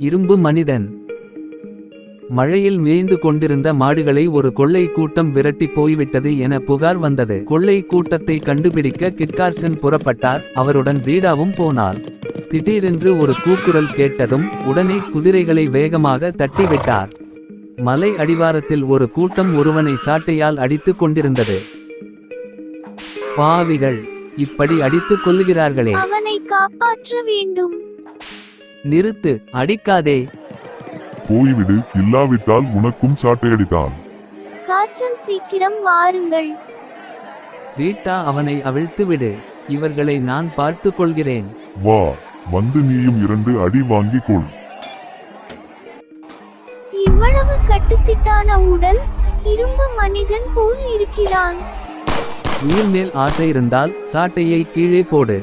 இரும்பு மனிதன். மழையில் மேய்ந்து கொண்டிருந்த மாடுகளை ஒரு கொள்ளை கூட்டம் விரட்டி போய்விட்டது என புகார் வந்தது. கொள்ளை கூட்டத்தை கண்டுபிடிக்க கிட்கார்சன் புறப்பட்டார். அவருடன் ரீடாவும் போனார். திடீரென்று ஒரு கூக்குரல் கேட்டதும் உடனே குதிரைகளை வேகமாக தட்டிவிட்டார். மலை அடிவாரத்தில் ஒரு கூட்டம் ஒருவனை சாட்டையால் அடித்துக் கொண்டிருந்தது. பாவிகள், இப்படி அடித்துக் கொல்லுகிறார்களே, அவனை காப்பாற்ற வேண்டும். நிறுத்து, அடிக்காதே. போய்விடு, இல்லாவிட்டால் உனக்கும் சாட்டையடித்தான். கார்ச்சன், சீக்கிரம் வாருங்கள். ரீட்டா, அவனை அவிழ்த்து விடு. இவர்களை நான் பார்த்து கொள்கிறேன். வா, வந்து நீயும் 2 அடி வாங்கிக் கொள். இவ்வளவு கட்டுத்திட்டான உடல், இரும்பு மனிதன் போல் இருக்கிறான். உயிர் மேல் ஆசை இருந்தால் சாட்டையை கீழே போடு.